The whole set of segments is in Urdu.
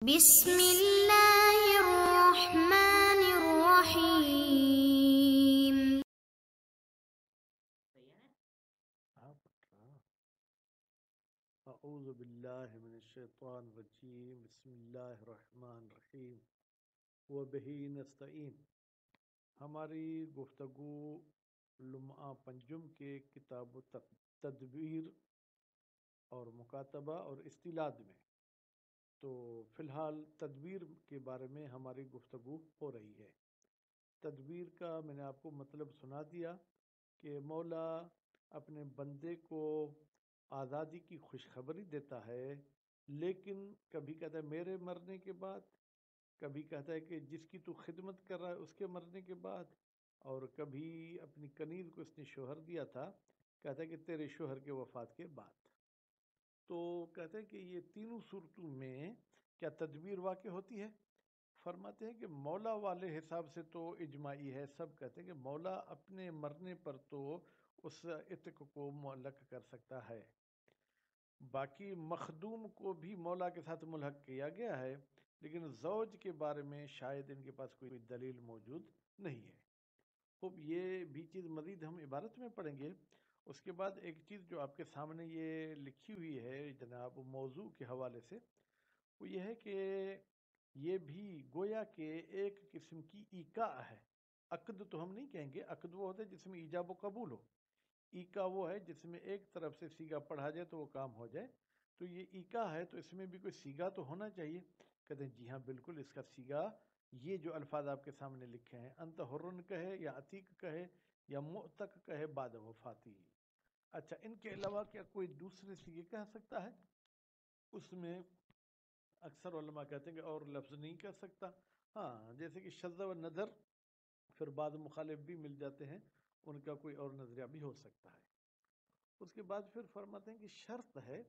بسم اللہ الرحمن الرحیم۔ اعوذ باللہ من الشیطان الرجیم، بسم اللہ الرحمن الرحیم، وبہ نستعین۔ ہماری گفتگو لمعہ پنجم کے کتاب تدبیر اور مکاتبہ اور استلاد میں، تو فی الحال تدبیر کے بارے میں ہماری گفتگو ہو رہی ہے۔ تدبیر کا میں نے آپ کو مطلب سنا دیا کہ مولا اپنے بندے کو آزادی کی خوشخبری دیتا ہے، لیکن کبھی کہتا ہے میرے مرنے کے بعد، کبھی کہتا ہے کہ جس کی تو خدمت کر رہا ہے اس کے مرنے کے بعد، اور کبھی اپنی کنیز کو اس نے شوہر دیا تھا، کہتا ہے کہ تیرے شوہر کے وفات کے بعد۔ تو کہتے ہیں کہ یہ تینوں صورتوں میں کیا تدبیر واقع ہوتی ہے؟ فرماتے ہیں کہ مولا والے حساب سے تو اجماعی ہے، سب کہتے ہیں کہ مولا اپنے مرنے پر تو اس عتق کو معلق کر سکتا ہے، باقی مخدوم کو بھی مولا کے ساتھ ملحق کیا گیا ہے، لیکن زوج کے بارے میں شاید ان کے پاس کوئی دلیل موجود نہیں ہے۔ خوب، یہ بھی چیز مزید ہم عبارت میں پڑھیں گے۔ اس کے بعد ایک چیز جو آپ کے سامنے یہ لکھی ہوئی ہے جناب موضوع کے حوالے سے، وہ یہ ہے کہ یہ بھی گویا کہ ایک قسم کی ایقاع ہے۔ عقد تو ہم نہیں کہیں گے، عقد وہ ہوتا ہے جس میں ایجاب و قبول ہو، ایقاع وہ ہے جس میں ایک طرف سے سیگا پڑھا جائے تو وہ کام ہو جائے۔ تو یہ ایقاع ہے، تو اس میں بھی کوئی سیگا تو ہونا چاہیے۔ کہتے ہیں جی ہاں بالکل، اس کا سیگا یہ جو الفاظ آپ کے سامنے لکھے ہیں، انت حرن کہے یا عتیق کہے یا معتق کہے بعد وفاتی۔ اچھا، ان کے علاوہ کیا کوئی دوسرے سیگے کہہ سکتا ہے؟ اس میں اکثر علماء کہتے ہیں کہ اور لفظ نہیں کہہ سکتا۔ ہاں، جیسے کہ شذ و نظر، پھر بعض مخالف بھی مل جاتے ہیں، ان کا کوئی اور نظریہ بھی ہو سکتا ہے۔ اس کے بعد پھر فرماتے ہیں کہ شرط ہے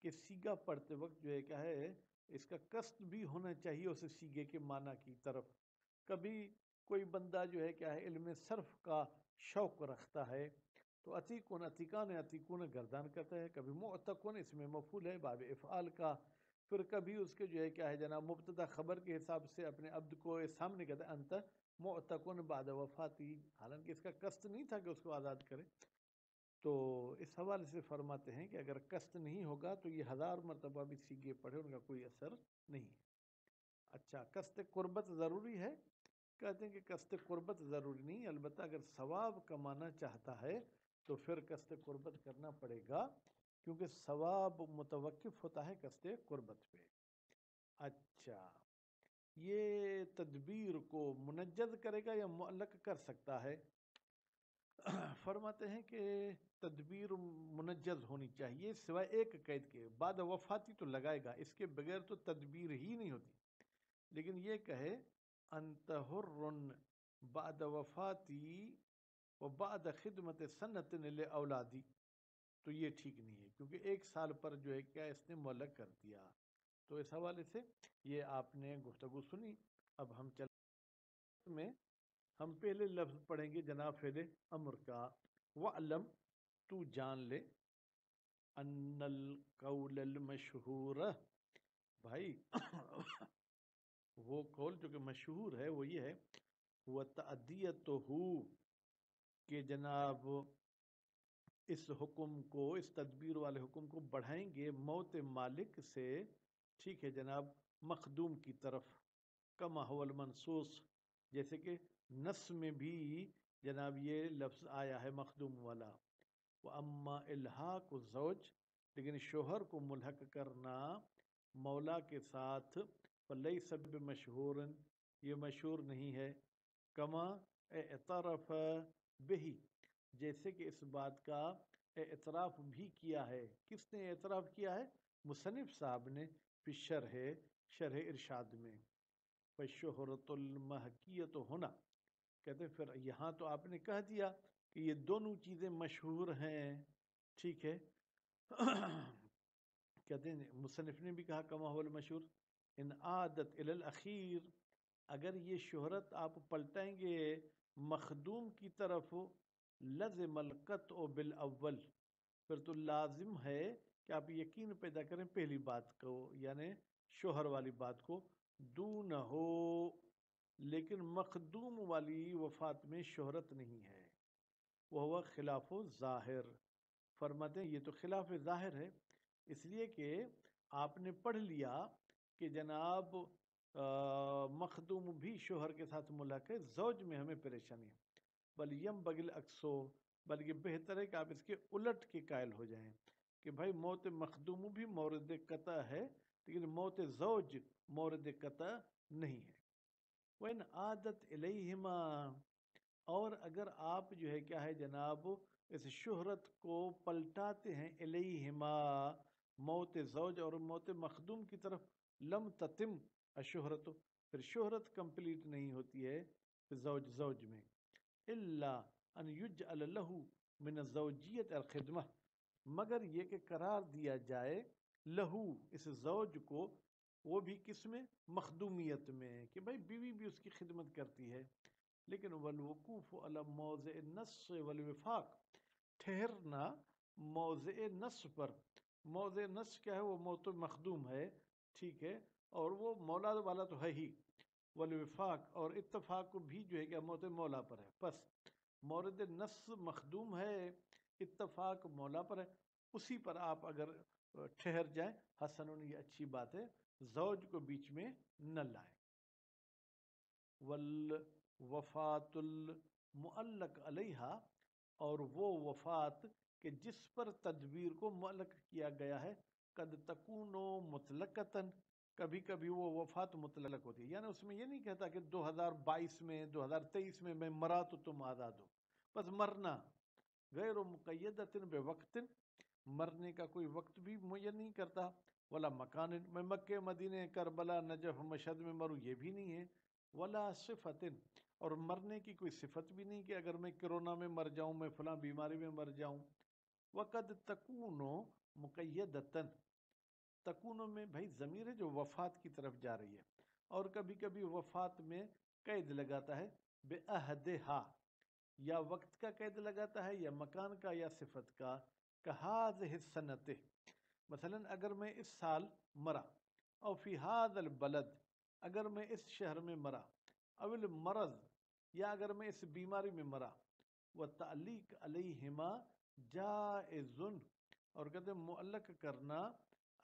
کہ سیگا پڑھتے وقت جو ہے کیا ہے، اس کا قصد بھی ہونا چاہیے اس سیگے کے معنی کی طرف۔ کبھی کوئی بندہ جو ہے کیا ہے علم صرف کا شوق رکھتا ہے تو عتیقون عتیقان عتیقون گردان کرتا ہے، کبھی معتقون اس میں مفعول ہے باب افعال کا، پھر کبھی اس کے جو ہے کیا ہے جناب مبتدا خبر کے حساب سے اپنے عبد کو سامنے کہتا ہے انت معتقون بعد وفاتی، حالانکہ اس کا قصد نہیں تھا کہ اس کو آزاد کرے۔ تو اس حوالے سے فرماتے ہیں کہ اگر قصد نہیں ہوگا تو یہ 1000 مرتبہ بھی سیگے پڑھے ان کا کوئی اثر نہیں ہے۔ اچھا، قصد قربت ضروری ہے؟ کہتے ہیں کہ قصد قربت ضروری نہیں، البتہ اگر ثواب کمانا چاہتا ہے تو پھر قصد قربت کرنا پڑے گا، کیونکہ ثواب متوقف ہوتا ہے قصد قربت پہ۔ اچھا، یہ تدبیر کو منجز کرے گا یا معلق کر سکتا ہے؟ فرماتے ہیں کہ تدبیر منجز ہونی چاہیے سوائے ایک قید کے، بعد وفاتی تو لگائے گا، اس کے بغیر تو تدبیر ہی نہیں ہوتی۔ لیکن یہ کہے انت حر بعد وفاتی و بعد خدمت سنت لاولادی، تو یہ ٹھیک نہیں ہے، کیونکہ 1 سال پر جو ہے کیا اس نے معلق کر دیا۔ تو اس حوالے سے یہ آپ نے گفتگو سنی۔ اب ہم میں ہم پہلے لفظ پڑھیں گے جناب فعل امر کا، وَعْلَمْ، تو جان لے، ان القول المشہور، بھائی وہ قول جو کہ مشہور ہے وہ یہ ہے، وہ تعدیتہ، کہ جناب اس حکم کو، اس تدبیر والے حکم کو بڑھائیں گے موت مالک سے، ٹھیک ہے جناب، مخدوم کی طرف، کما هو المنصوص، جیسے کہ نص میں بھی جناب یہ لفظ آیا ہے مخدوم والا۔ وَأَمَّا إِلْحَاقُ الزَّوْجِ، لیکن شوہر کو ملحق کرنا مولا کے ساتھ، فَلَيْسَ بِمَشْهُورٍ، یہ مشہور نہیں ہے، کما اعترف بہی، جیسے کہ اس بات کا اعتراف بھی کیا ہے۔ کس نے اعتراف کیا ہے؟ مصنف صاحب نے، فی شرح ارشاد میں۔ فالشہرۃ المحکیۃ ہونا، کہتے ہیں پھر یہاں تو آپ نے کہہ دیا کہ یہ دونوں چیزیں مشہور ہیں، ٹھیک ہے۔ کہتے ہیں مصنف نے بھی کہا کما هو المشہور، ان عادت الی الاخیر، اگر یہ شہرت آپ پلٹائیں گے مخدوم کی طرف، لزم القطع بالاول، پھر تو لازم ہے کہ آپ یقین پیدا کریں پہلی بات کو، یعنی شوہر والی بات کو، دون ہو لیکن مخدوم والی وفات میں شہرت نہیں ہے، وہ خلاف ظاہر، فرماتے ہیں یہ تو خلاف ظاہر ہے، اس لیے کہ آپ نے پڑھ لیا کہ جناب مخدوم بھی شوہر کے ساتھ ملحق ہے، زوج میں ہمیں پریشانی ہے، بل یم بگل اکسو، بلکہ بہتر ہے کہ آپ اس کے الٹ کے قائل ہو جائیں کہ بھائی موت مخدوم بھی مورد قطع ہے لیکن موت زوج مورد قطع نہیں ہے۔ وَإِنْ عَادَتْ إِلَيْهِمَا، اور اگر آپ جو ہے کیا ہے جناب اس شہرت کو پلٹاتے ہیں الیہما، موت زوج اور موت مخدوم کی طرف، لم تتم الشہرت، پھر شہرت کمپلیٹ نہیں ہوتی ہے زوج زوج میں، الا ان یجعل له من الزوجیت الخدمہ، مگر یہ کہ قرار دیا جائے لہو اس زوج کو، وہ بھی کس میں، مخدومیت میں، کہ بھائی بیوی بھی اس کی خدمت کرتی ہے، لیکن والوقوف علی موضع النص والوفاق، ٹھہرنا موضع نص پر، موضع نص کیا ہے، وہ موت مخدوم ہے، ٹھیک ہے، اور وہ مولا والا تو ہے ہی، والوفاق اور اتفاق بھی جو ہے کہ موت مولا پر ہے، بس مورد نص مخدوم ہے، اتفاق مولا پر ہے، اسی پر آپ اگر ٹھہر جائیں، حسن، یہ اچھی بات ہے، زوج کو بیچ میں نہ لائیں۔ والوفات المعلق علیہا، اور وہ وفات کہ جس پر تدبیر کو معلق کیا گیا ہے، قد تکون مطلقتاً، کبھی کبھی وہ وفات مطلق ہوتی ہے، یعنی اس میں یہ نہیں کہتا کہ 2022 میں 2023 میں مرا تو تم آزاد ہو، بس مرنا، غیر مقیدۃ بوقت، مرنے کا کوئی وقت بھی معین نہیں کرتا، ولا مکان، میں مکہ مدینے کربلا نجف مشہد میں مروں یہ بھی نہیں ہے، ولا صفت، اور مرنے کی کوئی صفت بھی نہیں کہ اگر میں کرونا میں مر جاؤں، میں فلاں بیماری میں مر جاؤں، وقد تکون مقیدتاً، تکون میں بھائی ضمیر ہے جو وفات کی طرف جا رہی ہے، اور کبھی کبھی وفات میں قید لگاتا ہے بے عہدہا، یا وقت کا قید لگاتا ہے یا مکان کا یا صفت کا، کہذہ السنت، مثلا اگر میں اس سال مرا، او فی ھذا البلد، اگر میں اس شہر میں مرا، او المرض، یا اگر میں اس بیماری میں مرا، وتعلیق علیہما جائز، اور کہتے ہیں معلق کرنا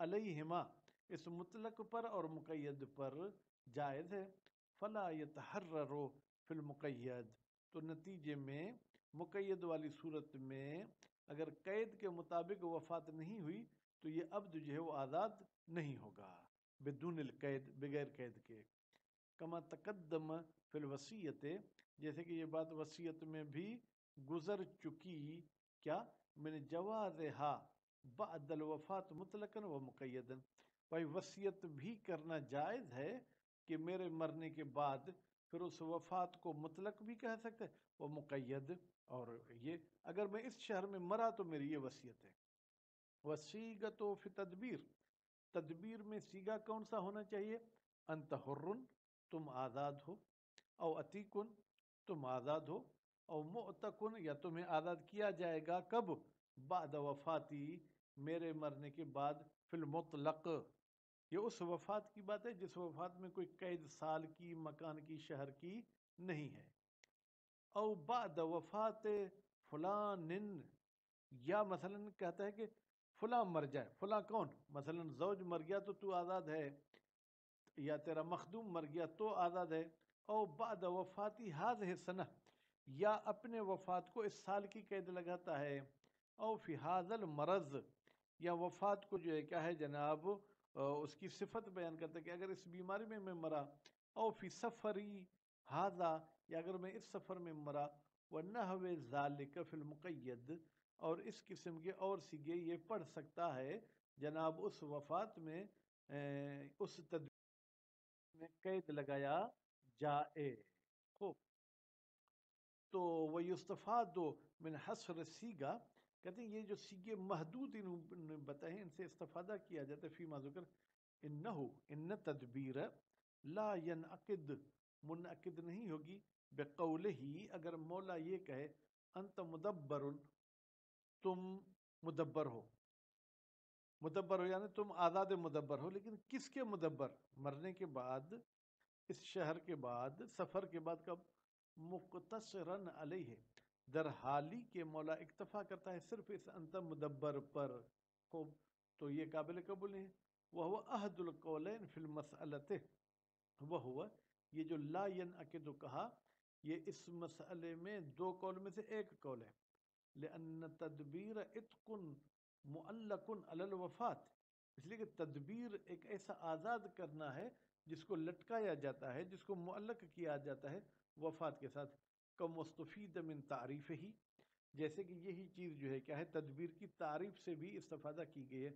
علیہما اس مطلق پر اور مقید پر جائز ہے، فلا یتحرر فی المقید، تو نتیجے میں مقید والی صورت میں اگر قید کے مطابق وفات نہیں ہوئی تو یہ عبد جو ہے وہ آزاد نہیں ہوگا، بدون القید، بغیر قید کے، کما تقدم فی الوصیت، جیسے کہ یہ بات وصیت میں بھی گزر چکی، کیا، من جوازہا بعد الوفات مطلقاً و مقیداً، بھائی وصیت بھی کرنا جائز ہے کہ میرے مرنے کے بعد پھر اس وفات کو مطلق بھی کہہ سکتے وہ مقید، اور یہ اگر میں اس شہر میں مرا تو میری یہ وصیت ہے۔ وصیغۃ فی تدبیر، تدبیر میں سیگا کون سا ہونا چاہیے، انت حرن، تم آزاد ہو، او عتیقن، تم آزاد ہو، او معتقن، یا تمہیں آزاد کیا جائے گا، کب، بعد وفاتی، میرے مرنے کے بعد، فی المطلق، یہ اس وفات کی بات ہے جس وفات میں کوئی قید سال کی، مکان کی، شہر کی نہیں ہے، او بعد وفات فلان، یا مثلا کہتا ہے کہ فلاں مر جائے، فلاں کون، مثلا زوج مر گیا تو تو آزاد ہے، یا تیرا مخدوم مر گیا تو آزاد ہے، او بعد وفاتی ہذہ سنہ، یا اپنے وفات کو اس سال کی قید لگاتا ہے، او فی ھذا المرض، یا وفات کو جو ہے کیا ہے جناب اس کی صفت بیان کرتا ہے کہ اگر اس بیماری میں میں مرا، او فی سفری ھذا، یا اگر میں اس سفر میں مرا، ونحو ذالک فی المقید، اور اس قسم کے اور سیگے یہ پڑھ سکتا ہے جناب اس وفات میں اس تدبیر میں قید لگایا جائے، خوب، تو وَيُسْتَفَادُ مِنْ حَصْرِ السِّیگا، کہتے ہیں یہ جو سیگے محدود انہوں نے بتائے ہیں ان سے استفادہ کیا جاتا ہے، فیما ذکر، انہو، ان تدبیر، لا ینعقد، منعقد نہیں ہوگی، بقولہ، اگر مولا یہ کہے انت مدبر، تم مدبر ہو، مدبر ہو یعنی تم آزاد مدبر ہو، لیکن کس کے مدبر؟ مرنے کے بعد، اس شہر کے بعد، سفر کے بعد، کب؟ مقتصرن علیہ، در حالی کے مولا اکتفا کرتا ہے صرف اس انت مدبر پر. خوب، تو یہ قابل قبول ہے. وہو احد القولین فی المسئلۃ، وہو یہ جو لا ینعقد کہا، یہ اس مسئلے میں دو قول میں سے ایک قول ہے. لأن تدبیر اتق معلق علی الوفات، اس لیے کہ تدبیر ایک ایسا آزاد کرنا ہے جس کو لٹکایا جاتا ہے، جس کو معلق کیا جاتا ہے وفات کے ساتھ. کم مستفید من تعریف ہی، جیسے کہ یہی چیز جو ہے کیا ہے، تدبیر کی تعریف سے بھی استفادہ کی گئی ہے.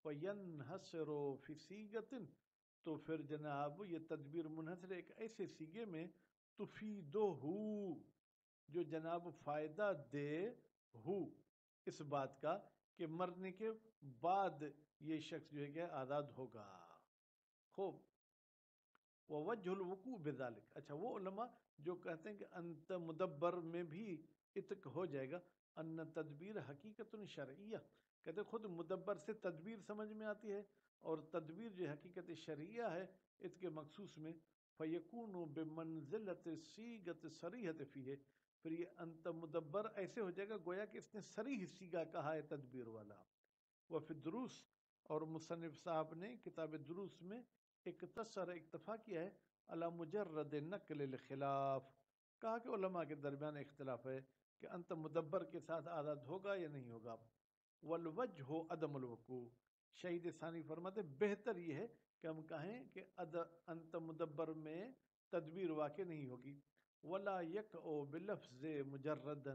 فَيَنْحَصِرُ فِي صِيغَةٍ، تو پھر جناب یہ تدبیر منحصر ایک ایسے سیگے میں تفیدہ، جو جناب فائدہ دے ہو اس بات کا کہ مرنے کے بعد یہ شخص جو ہے کہ آزاد ہوگا. خوب، ووجہ الوقوع بذالک، اچھا وہ علماء جو کہتے ہیں کہ انت مدبر میں بھی اتق ہو جائے گا، ان تدبیر حقیقت شرعیہ، کہتے ہیں خود مدبر سے تدبیر سمجھ میں آتی ہے، اور تدبیر جو حقیقت شرعیہ ہے اتق کے مخصوص میں. فیکون بمنزلت صیغۃ صریحۃ فیہ، پھر یہ انت مدبر ایسے ہو جائے گا گویا کہ اس نے صریح صیغہ کہا ہے تدبیر والا. وفی الدروس، اور مصنف صاحب نے کتاب دروس میں اقتصر اکتفا کیا ہے علی مجرد نقل الخلاف، کہا کہ علماء کے درمیان اختلاف ہے کہ انت مدبر کے ساتھ آزاد ہوگا یا نہیں ہوگا. والوجہ عدم الوقوع، شہید ثانی فرماتے بہتر یہ ہے کہ ہم کہیں کہ انت مدبر میں تدبیر واقع نہیں ہوگی. ولا یقع بلفظ مجردا،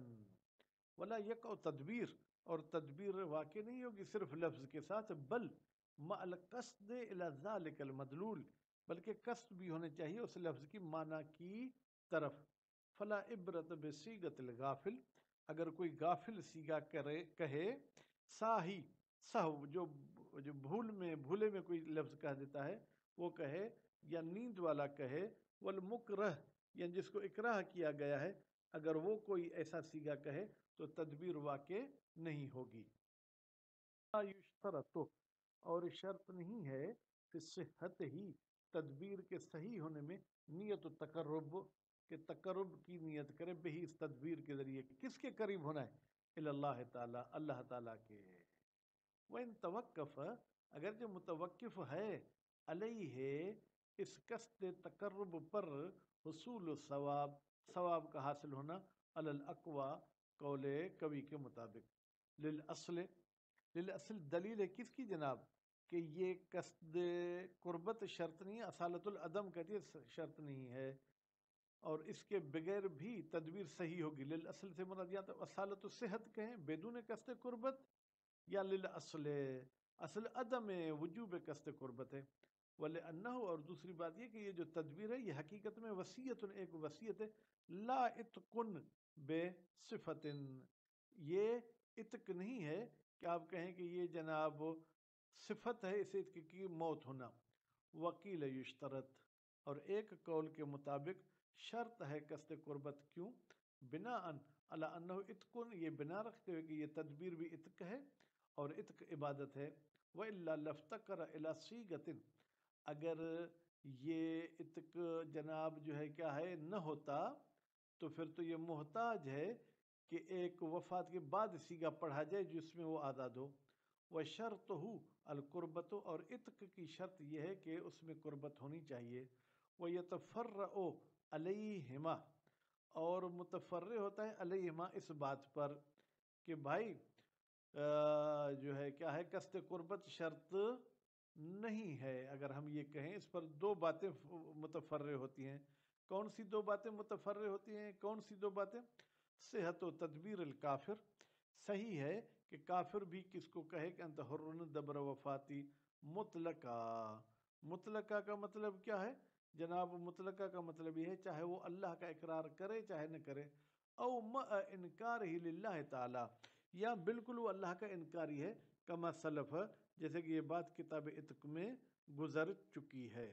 ولا یقع تدبیر، اور تدبیر واقع نہیں ہوگی صرف لفظ کے ساتھ، بل مع القصد الی ذلک المدلول، بلکہ قصد بھی ہونے چاہیے اس لفظ کی معنی کی طرف. فلا عبرت بصیغۃ الغافل، اگر کوئی غافل صیغہ کہے، ساہی سہو، جو بھولے میں کوئی لفظ کہہ دیتا ہے وہ کہے، یا نیند والا کہے، والمکرہ، یا جس کو اکراہ کیا گیا ہے، اگر وہ کوئی ایسا صیغہ کہے تو تدبیر واقع نہیں ہوگی. لا یشترط، اور شرط نہیں ہے کہ صحت ہی تدبیر کے صحیح ہونے میں نیت تقرب، کہ تقرب کی نیت کرے بہی اس تدبیر کے ذریعے. کس کے قریب ہونا ہے؟ اللہ تعالیٰ، اللہ تعالیٰ کے. وَإِن توقف، اگر جو متوقف ہے علیہ اس قصد تقرب پر، حصول ثواب، ثواب کا حاصل ہونا، علی الاقوی، قول قوی کے مطابق. للاصل دلیل ہے کس کی جناب؟ کہ یہ قصد قربت شرط نہیں ہے، اصالت العدم کہتی ہے شرط نہیں ہے، اور اس کے بغیر بھی تدبیر صحیح ہوگی. للاصل سے مراد یا تو اصالت الصحت کہیں بدون قصد قربت، یا للاصل اصل عدم وجوب قصد قربت ہے. وَلِأَنَّهُ، اور دوسری بات یہ کہ یہ جو تدبیر ہے یہ حقیقت میں وصیت، ایک وصیت ہے، لا اتقن بے صفت، یہ اتق نہیں ہے کہ آپ کہیں کہ یہ جناب صفت ہے اس اتق کی موت ہونا. وکیل یشترط، اور ایک قول کے مطابق شرط ہے قصد قربت. کیوں؟ بنا ان علی انہ اتقن، یہ بنا رکھتے ہوئے کہ یہ تدبیر بھی اتق ہے اور اتق عبادت ہے. وَإِلَّا لَافْتَقَرَ إِلَىٰ صِيغَةٍ، اگر یہ اتق جناب جو ہے کیا ہے نہ ہوتا تو پھر تو یہ محتاج ہے کہ ایک وفات کے بعد صیغہ پڑھا جائے جس میں وہ آزاد ہو. وَشَرْطُهُ الْقُرْبَةُ، اور اتق کی شرط یہ ہے کہ اس میں قربت ہونی چاہیے. وَيَتَفَرَّعُ عَلَيْهِمَا، اور متفرع ہوتا ہے علیہما اس بات پر کہ بھائی جو ہے کیا ہے قصد قربت شرط نہیں ہے. اگر ہم یہ کہیں اس پر دو باتیں متفرع ہوتی ہیں. کون سی دو باتیں متفرع ہوتی ہیں؟ کون سی دو باتیں؟ صحت و تدبیر الکافر، صحیح ہے کہ کافر بھی کس کو کہے کہ انت حر دبر وفاتی مطلقہ. مطلقہ کا مطلب کیا ہے جناب؟ مطلقہ کا مطلب یہ ہے چاہے وہ اللہ کا اقرار کرے چاہے نہ کرے، او مع انکار ہی للہ تعالی، یا بالکل وہ اللہ کا انکاری ہے، کما سلف، جیسے کہ یہ بات کتاب اتق میں گزر چکی ہے.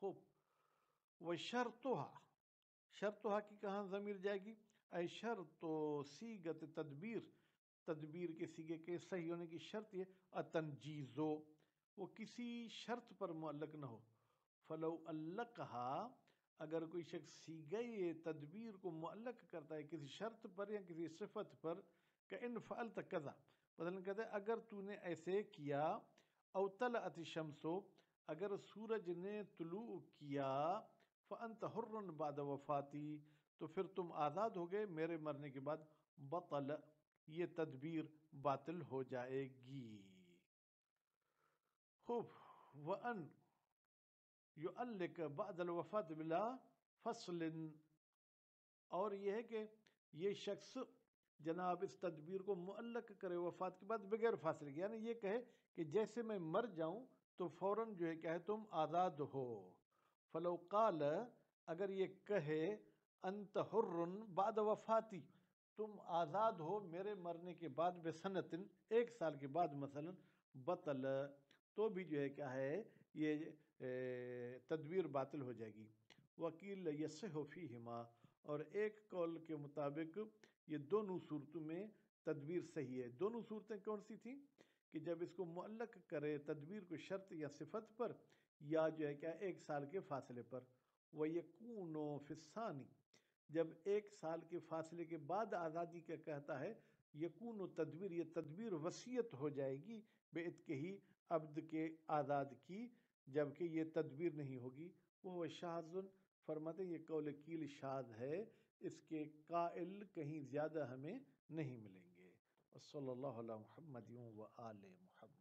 خوب، وہ شرطها کی کہاں ضمیر جائے گی؟ اے شرط و صیغت تدبیر، تدبیر کے سیگے کے صحیح ہونے کی شرط یہ التنجیزو، وہ کسی شرط پر معلق نہ ہو. فلو علقہا، اگر کوئی شخص سیگے تدبیر کو معلق کرتا ہے کسی شرط پر یا کسی صفت پر، کہ ان فعلت کذا، مثلا کہتے ہیں اگر تو نے ایسے کیا، او طلعت الشمس، اگر سورج نے طلوع کیا، فانت حر بعد وفاتی، تو پھر تم آزاد ہو گئے میرے مرنے کے بعد. بطل، یہ تدبیر باطل ہو جائے گی. خوب. وَأَنْ يُعَلِّقَ بعد الوفات بلا فصل، اور یہ ہے کہ یہ شخص جناب اس تدبیر کو معلق کرے وفات کے بعد بغیر فاصلے کے، یعنی یہ کہے کہ جیسے میں مر جاؤں تو فوراً جو ہے کیا ہے تم آزاد ہو. فلو قال، اگر یہ کہے انت حر بعد وفاتی، تم آزاد ہو میرے مرنے کے بعد، بسنتن، ایک سال کے بعد مثلا، بطل، تو بھی جو ہے کیا ہے یہ تدبیر باطل ہو جائے گی. وکیل یصح فیہما، اور ایک قول کے مطابق یہ دونوں صورتوں میں تدبیر صحیح ہے. دونوں صورتیں کون سی تھیں؟ کہ جب اس کو معلق کرے تدبیر کو شرط یا صفت پر، یا جو ہے کیا ایک سال کے فاصلے پر. وَيَكُونُ فِي الثَّانِي، جب ایک سال کے فاصلے کے بعد آزادی کا کہتا ہے، یکون تدبیر، یہ تدبیر وصیت ہو جائے گی بعتقہ ہی، عبد کے آزاد کی، جبکہ یہ تدبیر نہیں ہوگی. وہ شاذ، فرماتے یہ قول کیل شاذ ہے، اس کے قائل کہیں زیادہ ہمیں نہیں ملیں گے. صلی اللہ علیہ محمد و آل محمد.